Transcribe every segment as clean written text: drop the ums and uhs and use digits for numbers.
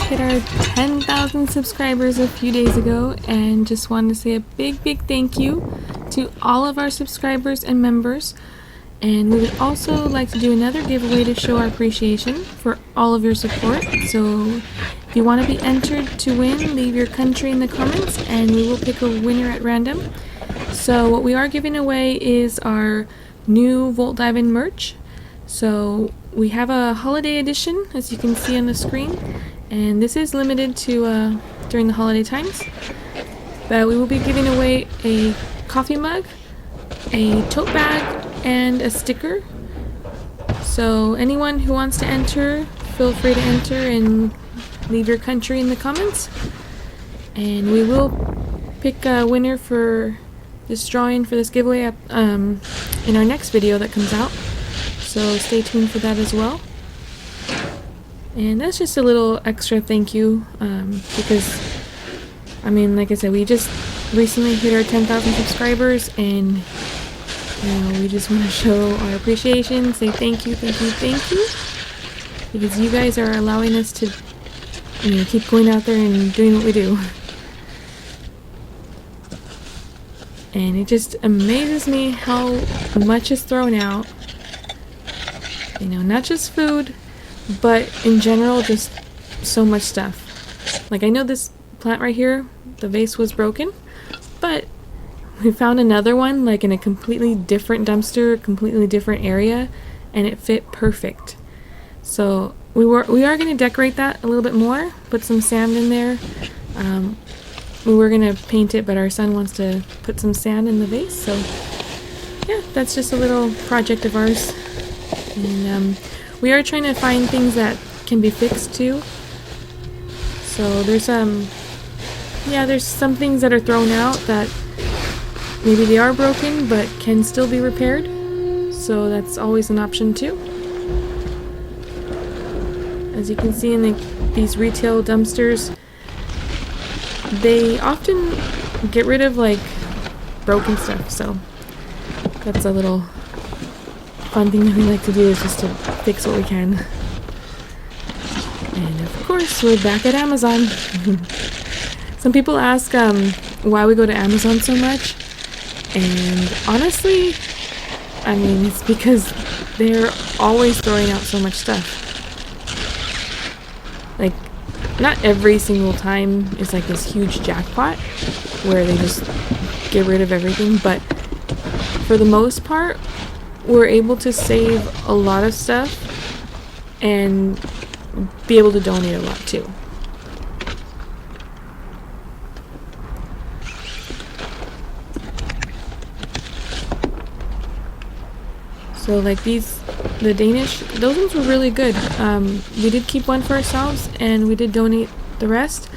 hit our 10,000 subscribers a few days ago, and just wanted to say a big thank you to all of our subscribers and members. And we would also like to do another giveaway to show our appreciation for all of your support. So if you want to be entered to win, leave your country in the comments and we will pick a winner at random. So what we are giving away is our new Divin merch. So we have a holiday edition, as you can see on the screen, and this is limited to during the holiday times. But we will be giving away a coffee mug, a tote bag, and a sticker. So anyone who wants to enter, feel free to enter and leave your country in the comments. And we will pick a winner for this drawing for this giveaway up, in our next video that comes out. So stay tuned for that as well. And that's just a little extra thank you, because I mean, like I said, we just recently hit our 10,000 subscribers, and we just want to show our appreciation, say thank you, because you guys are allowing us to, keep going out there and doing what we do. And it just amazes me how much is thrown out. Not just food, but in general, just so much stuff. Like, I know this plant right here, the vase was broken, but we found another one, like in a completely different dumpster, completely different area, and it fit perfect. So we are going to decorate that a little bit more, put some sand in there. We were going to paint it, but our son wants to put some sand in the vase. So yeah, that's just a little project of ours. And we are trying to find things that can be fixed too. So there's there's some things that are thrown out that maybe they are broken but can still be repaired, so that's always an option too. As you can see in these retail dumpsters, they often get rid of like broken stuff, so that's a little fun thing that we like to do, is just to fix what we can. And of course, we're back at Amazon. Some people ask why we go to Amazon so much. And honestly, I mean, it's because they're always throwing out so much stuff. Like, not every single time is like this huge jackpot where they just get rid of everything, but for the most part, we're able to save a lot of stuff and be able to donate a lot too. So like the Danish, those ones were really good. We did keep one for ourselves and we did donate the rest.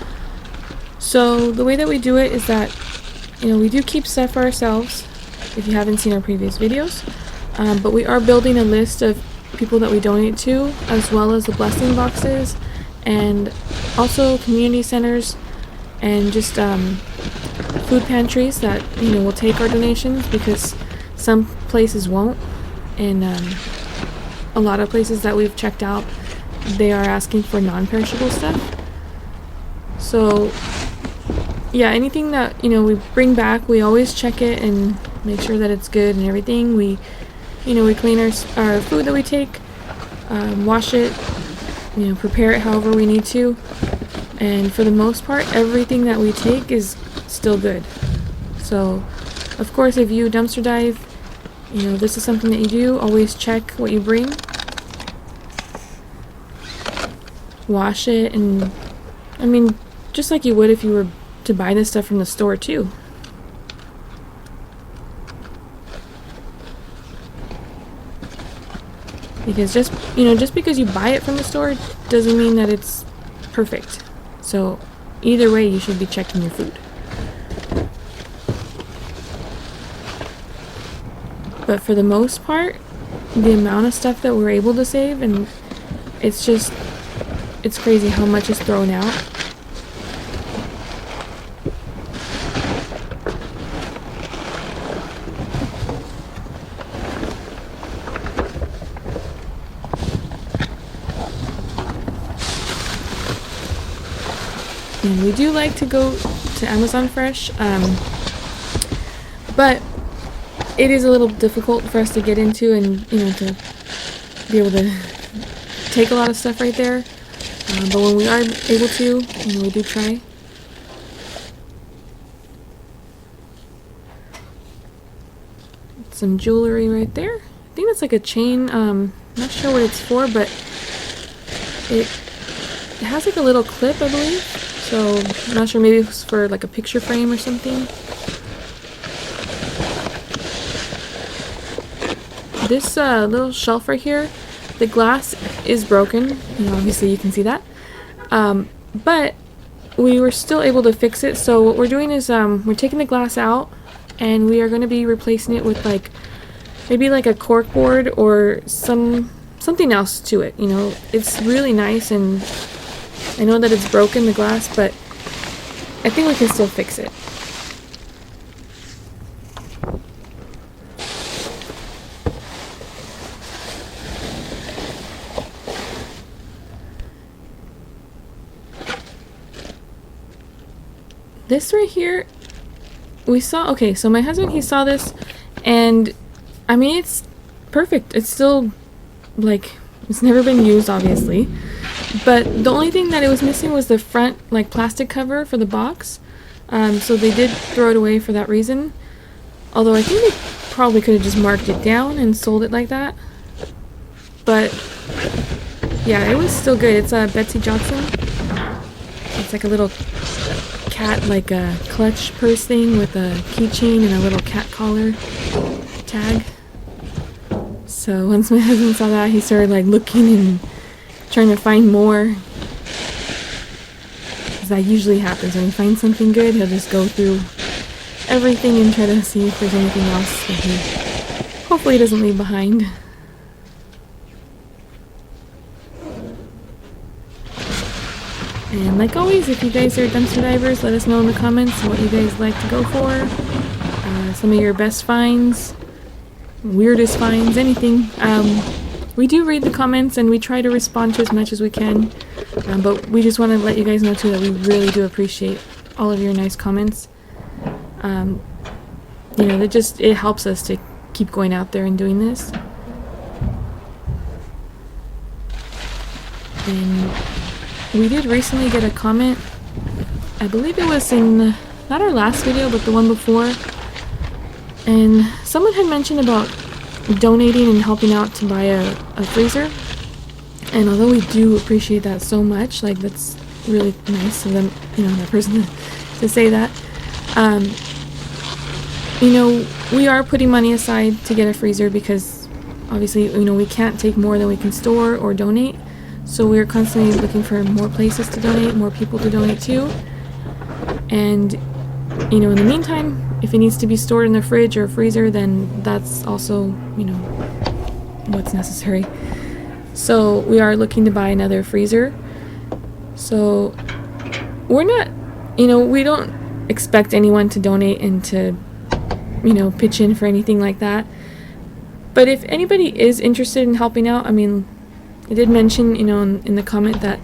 So the way that we do it is that, we do keep stuff for ourselves, if you haven't seen our previous videos. But we are building a list of people that we donate to, as well as the blessing boxes, and also community centers, and just food pantries that, will take our donations, because some places won't. And a lot of places that we've checked out, they are asking for non-perishable stuff. So yeah, anything that we bring back, we always check it and make sure that it's good and everything. We clean our food that we take, wash it, prepare it however we need to, and for the most part, everything that we take is still good. So of course, if you dumpster dive, this is something that you do. Always check what you bring. Wash it, and I mean, just like you would if you were to buy this stuff from the store too. Because just because you buy it from the store doesn't mean that it's perfect. So either way, you should be checking your food. But for the most part, the amount of stuff that we're able to save, and it's crazy how much is thrown out. and we do like to go to Amazon Fresh, but it is a little difficult for us to get into, and to be able to take a lot of stuff right there. But when we are able to, we do try. Some jewelry right there. I think that's like a chain. Not sure what it's for, but it has like a little clip, I believe. So I'm not sure, maybe it's for like a picture frame or something. This little shelf right here, the glass is broken. Obviously you can see that. But we were still able to fix it. So what we're doing is we're taking the glass out, and we are going to be replacing it with maybe like a cork board or something else to it. It's really nice, and I know that it's broken, the glass, but I think we can still fix it. This right here, we saw, okay, so my husband, he saw this, and I mean, it's perfect. It's still, it's never been used, obviously, but the only thing that it was missing was the front, plastic cover for the box, so they did throw it away for that reason, although I think they probably could have just marked it down and sold it like that, but yeah, it was still good. It's a Betsy Johnson. It's like a little cat, like a clutch purse thing with a keychain and a little cat collar tag. So once my husband saw that, he started looking and trying to find more. Because that usually happens when he finds something good. He'll just go through everything and try to see if there's anything else that he hopefully doesn't leave behind. And like always, if you guys are dumpster divers, let us know in the comments what you guys like to go for. Some of your best finds, weirdest finds, anything. We do read the comments and we try to respond to as much as we can. But we just want to let you guys know too that we really do appreciate all of your nice comments. It helps us to keep going out there and doing this. And we did recently get a comment, I believe it was in, not our last video, but the one before, and someone had mentioned about donating and helping out to buy a freezer, and although we do appreciate that so much, that's really nice of them, that person to say that, we are putting money aside to get a freezer because obviously, we can't take more than we can store or donate. So we're constantly looking for more places to donate, more people to donate to. And, in the meantime, if it needs to be stored in the fridge or freezer, then that's also, what's necessary. So we are looking to buy another freezer. So we're not, we don't expect anyone to donate and to, pitch in for anything like that. But if anybody is interested in helping out, I did mention, in the comment that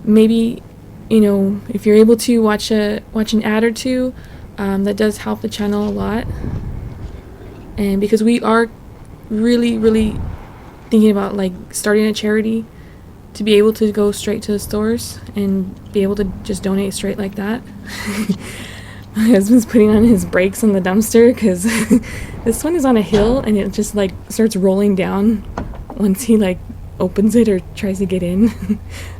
maybe, if you're able to watch an ad or two, that does help the channel a lot. And because we are really, really thinking about starting a charity to be able to go straight to the stores and be able to just donate straight like that. My husband's putting on his brakes on the dumpster because this one is on a hill and it just starts rolling down once he opens it or tries to get in.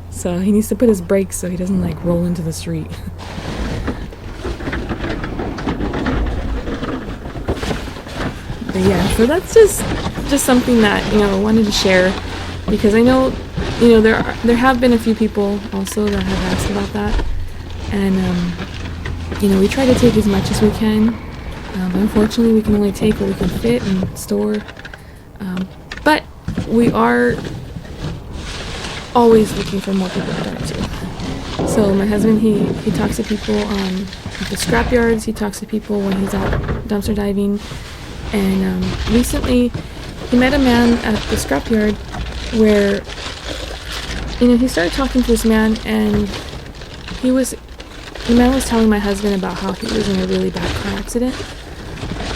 So he needs to put his brakes so he doesn't roll into the street. But yeah, so that's just something that I wanted to share because I know there have been a few people also that have asked about that, and we try to take as much as we can, but unfortunately we can only take what we can fit and store, but we are always looking for more people to donate to. So my husband, he talks to people at the scrapyards, he talks to people when he's out dumpster diving, and recently he met a man at the scrapyard where he started talking to this man, and he was the man was telling my husband about how he was in a really bad car accident,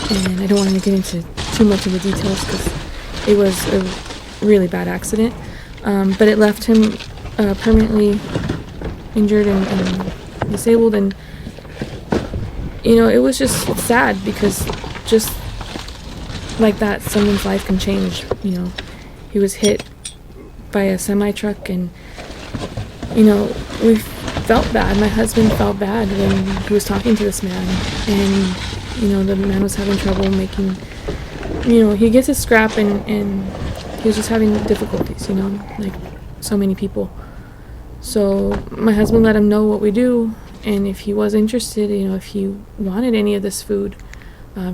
and I don't want to get into too much of the details because it was a really bad accident, but it left him permanently injured and disabled, and it was just sad because just like that, someone's life can change. He was hit by a semi-truck, and we felt bad. My husband felt bad when he was talking to this man, and the man was having trouble making, he gets his scrap, and he was just having difficulties, like so many people. So my husband let him know what we do, and if he was interested, if he wanted any of this food,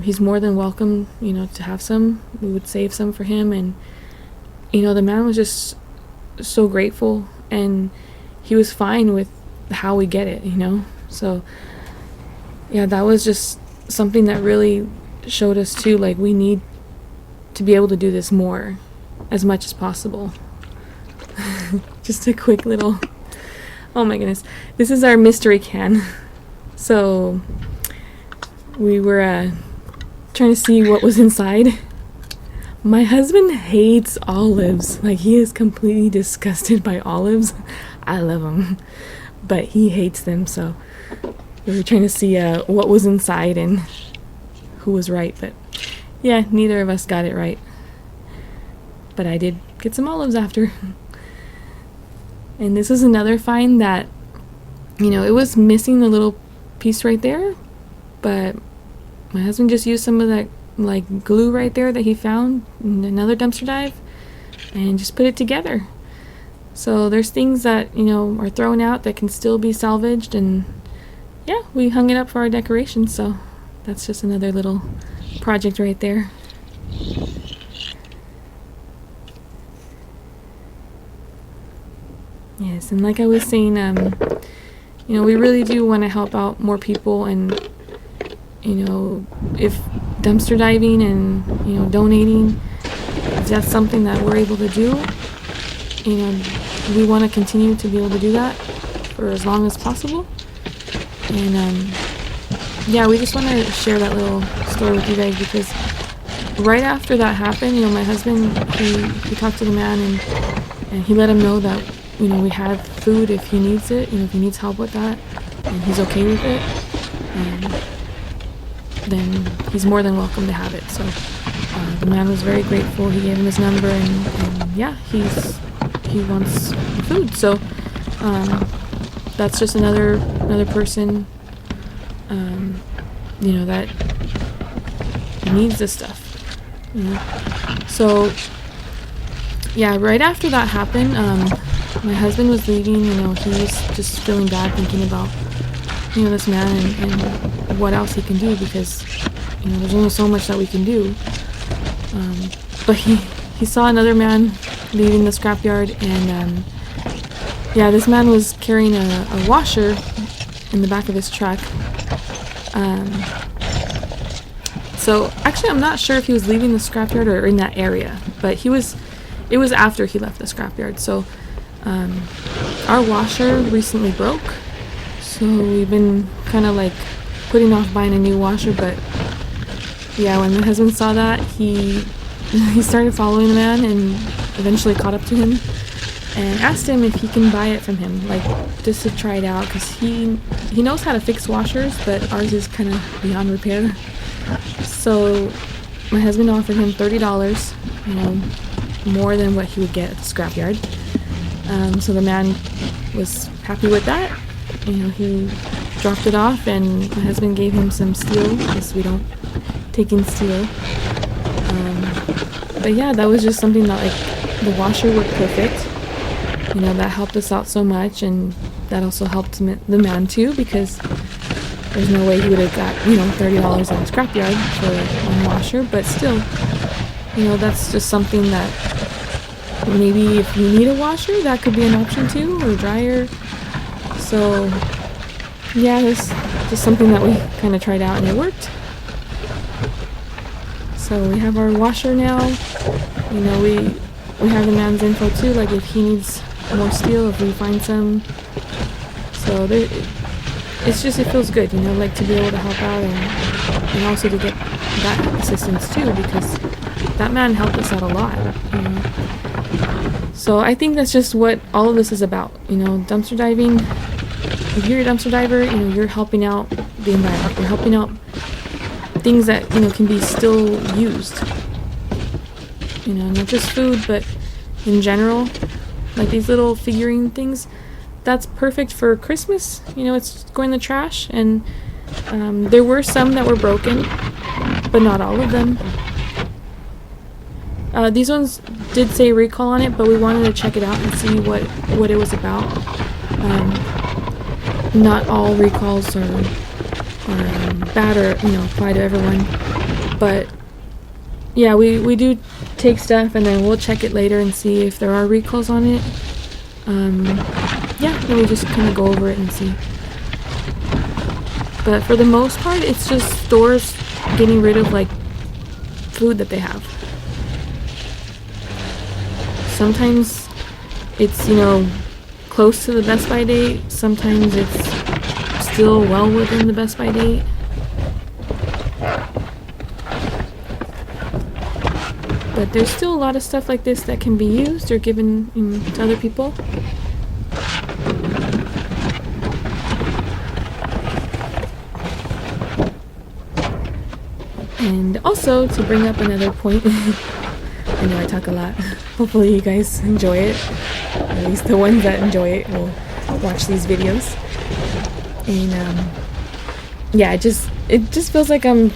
he's more than welcome, to have some. We would save some for him, and the man was just so grateful, and he was fine with how we get it, so yeah, that was just something that really showed us too, like, we need to be able to do this more, as much as possible. Just a quick little, oh my goodness, this is our mystery can. So we were trying to see what was inside. My husband hates olives. Like, he is completely disgusted by olives. I love them, but he hates them. So we were trying to see what was inside and who was right. But yeah, neither of us got it right. But I did get some olives after. And this is another find that, it was missing the little piece right there, but my husband just used some of that like glue right there that he found in another dumpster dive and just put it together. So there's things that, are thrown out that can still be salvaged, and yeah, we hung it up for our decoration. So that's just another little project right there. Yes, and like I was saying, we really do want to help out more people, and if dumpster diving and donating, if that's something that we're able to do, we want to continue to be able to do that for as long as possible. And yeah, we just want to share that little story with you guys, because right after that happened, my husband, he talked to the man, and he let him know that we have food if he needs it, if he needs help with that, and he's okay with it, then he's more than welcome to have it. So the man was very grateful. He gave him his number, and yeah, he wants food. So that's just another person, that needs this stuff. So yeah, right after that happened, my husband was leaving. He was just feeling bad, thinking about this man and what else he can do, because there's only so much that we can do. But he saw another man leaving the scrapyard, and yeah, this man was carrying a washer in the back of his truck. So actually, I'm not sure if he was leaving the scrapyard or in that area, but it was after he left the scrapyard. So our washer recently broke, so we've been kind of like putting off buying a new washer. But yeah, when my husband saw that, he started following the man and eventually caught up to him and asked him if he can buy it from him, like just to try it out, because he knows how to fix washers, but ours is kind of beyond repair. So my husband offered him $30, more than what he would get at the scrapyard. So the man was happy with that. He dropped it off, and my husband gave him some steel, because we don't take in steel. But yeah, that was just something that, like, the washer worked perfect. That helped us out so much, and that also helped the man too, because there's no way he would have got, $30 at a scrapyard for one washer. But still, that's just something that maybe if you need a washer, that could be an option too, or a dryer. So yeah, it's just something that we kind of tried out, and it worked. So we have our washer now. We have the man's info too, like if he needs more steel, if we find some. So it's just, it feels good, you know, like to be able to help out, and also to get that assistance too, because that man helped us out a lot, you know. So I think that's just what all of this is about, you know. Dumpster diving, if you're a dumpster diver, you know, you're helping out the environment, you're helping out things that, you know, can be still used, you know, not just food, but in general, like these little figurine things. That's perfect for Christmas, you know. It's going in the trash, and there were some that were broken, but not all of them. These ones did say recall on it, but we wanted to check it out and see what it was about. Not all recalls are bad or, you know, apply to everyone, but yeah, we do take stuff and then we'll check it later and see if there are recalls on it. Yeah, then we just kind of go over it and see. But for the most part, it's just stores getting rid of like food that they have. Sometimes it's, you know, close to the best by date. Sometimes it's still well within the best by date. But there's still a lot of stuff like this that can be used or given to other people. And also, to bring up another point, I know I talk a lot. Hopefully you guys enjoy it. At least the ones that enjoy it will watch these videos. And yeah, it just feels like I'm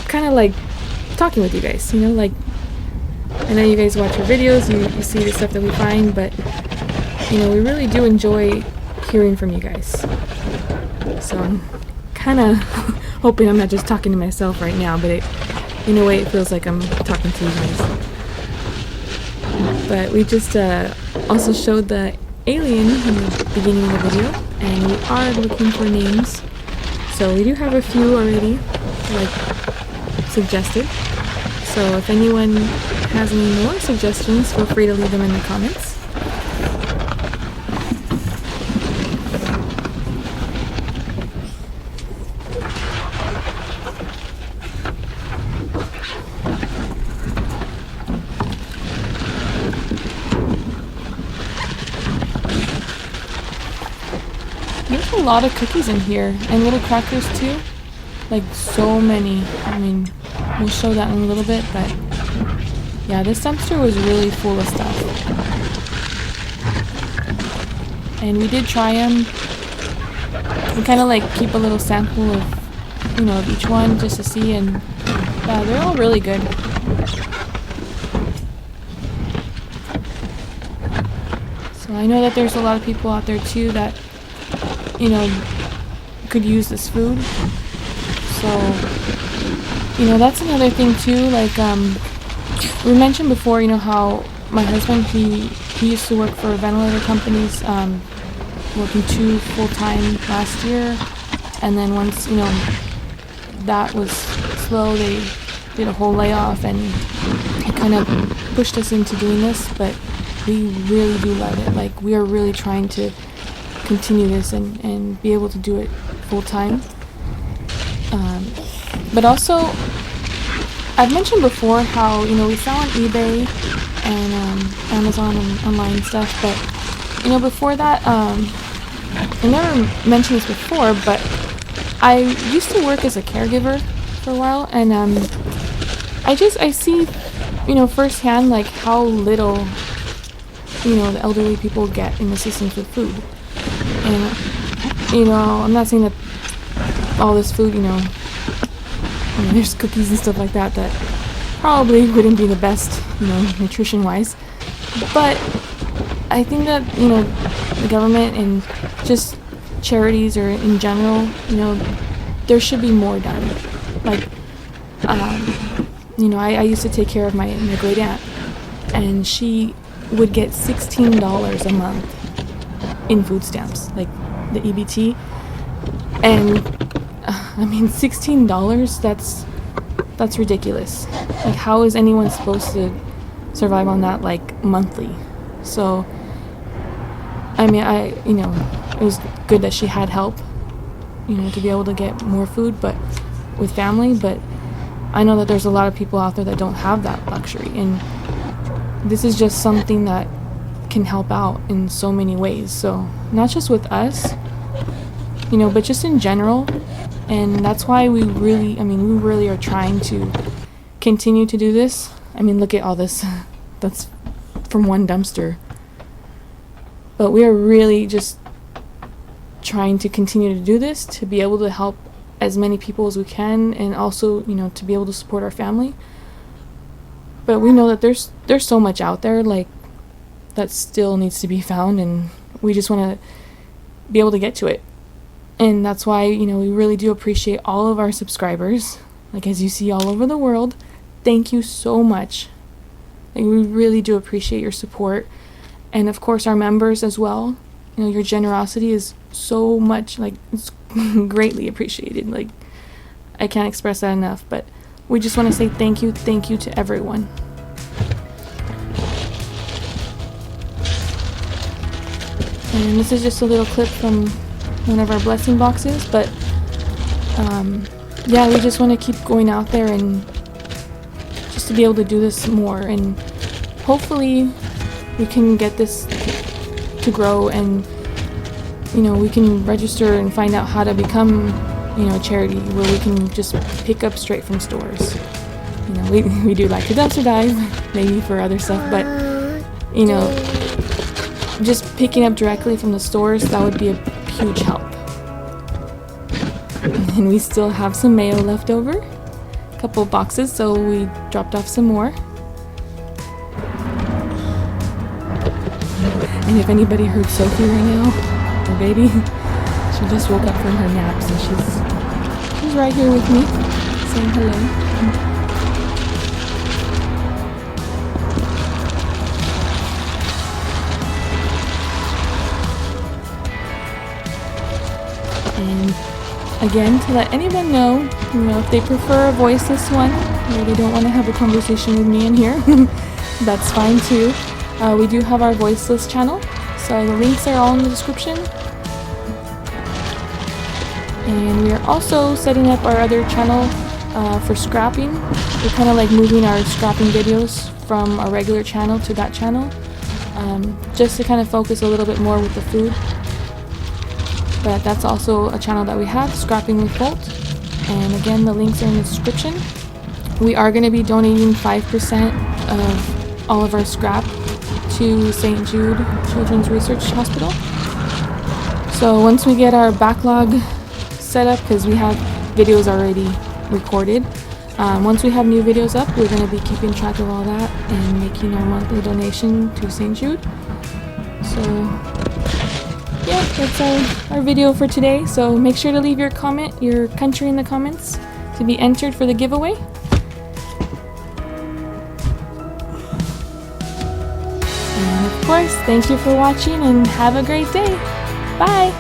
kind of like talking with you guys, you know, like I know you guys watch our videos, you see the stuff that we find, but you know, we really do enjoy hearing from you guys. So I'm kind of hoping I'm not just talking to myself right now, but in a way it feels like I'm talking to you guys. But we just also showed the alien in the beginning of the video, and we are looking for names. So we do have a few already, like, suggested. So if anyone has any more suggestions, feel free to leave them in the comments. There's a lot of cookies in here, and little crackers too. Like, so many. I mean, we'll show that in a little bit, but yeah, this dumpster was really full of stuff. And we did try them. We kind of like keep a little sample of, you know, of each one just to see, and yeah, they're all really good. So I know that there's a lot of people out there too that, you know, could use this food. So, you know, that's another thing too. Like, we mentioned before, you know, how my husband, he used to work for ventilator companies, working 2 full-time last year, and then once, you know, that was slow, they did a whole layoff, and it kind of pushed us into doing this, but we really do love it. Like, we are really trying to continue this and be able to do it full-time. But also, I've mentioned before how, you know, we sell on eBay and Amazon and online stuff, but, you know, before that, I never mentioned this before, but I used to work as a caregiver for a while, and I see, you know, firsthand, like, how little, you know, the elderly people get in assistance with food. And, you know, I'm not saying that all this food, you know, there's cookies and stuff like that that probably wouldn't be the best, you know, nutrition-wise. But I think that, you know, the government and just charities or in general, you know, there should be more done. Like, you know, I used to take care of my great aunt, and she would get $16 a month in food stamps, like the EBT. And I mean, $16, that's ridiculous. Like, how is anyone supposed to survive on that, like, monthly? So, I mean, you know, it was good that she had help, to be able to get more food, but with family. But I know that there's a lot of people out there that don't have that luxury, and this is just something that can help out in so many ways. So not just with us, but just in general. And that's why we really are trying to continue to do this. Look at all this. That's from one dumpster. But we are really just trying to continue to do this, to be able to help as many people as we can, and also, to be able to support our family. But we know that there's so much out there, like, that still needs to be found, and we just want to be able to get to it. And that's why, we really do appreciate all of our subscribers, like, as you see all over the world. Thank you so much. Like, we really do appreciate your support. And of course our members as well. Your generosity is so much, like, it's greatly appreciated. Like, I can't express that enough, but we just want to say thank you to everyone. And this is just a little clip from one of our blessing boxes, but yeah, we just want to keep going out there and just to be able to do this more, and hopefully we can get this to grow, and we can register and find out how to become a charity where we can just pick up straight from stores. We do like to dumpster dive maybe for other stuff, but just picking up directly from the stores, that would be a huge help. And we still have some mayo left over, a couple of boxes, so we dropped off some more. And if anybody heard Sophie right now, our baby, she just woke up from her naps, and she's right here with me, saying hello. And again, to let anyone know, if they prefer a voiceless one, or they don't want to have a conversation with me in here, that's fine too. We do have our voiceless channel, so the links are all in the description. And we are also setting up our other channel for scrapping. We're kind of like moving our scrapping videos from our regular channel to that channel, just to kind of focus a little bit more with the food. But that's also a channel that we have, Scrapping with Bolt. And again, the links are in the description. We are going to be donating 5% of all of our scrap to St. Jude Children's Research Hospital. So once we get our backlog set up, because we have videos already recorded, once we have new videos up, we're going to be keeping track of all that and making our monthly donation to St. Jude. So yeah, that's our video for today. So make sure to leave your country in the comments to be entered for the giveaway. And of course, thank you for watching, and have a great day. Bye!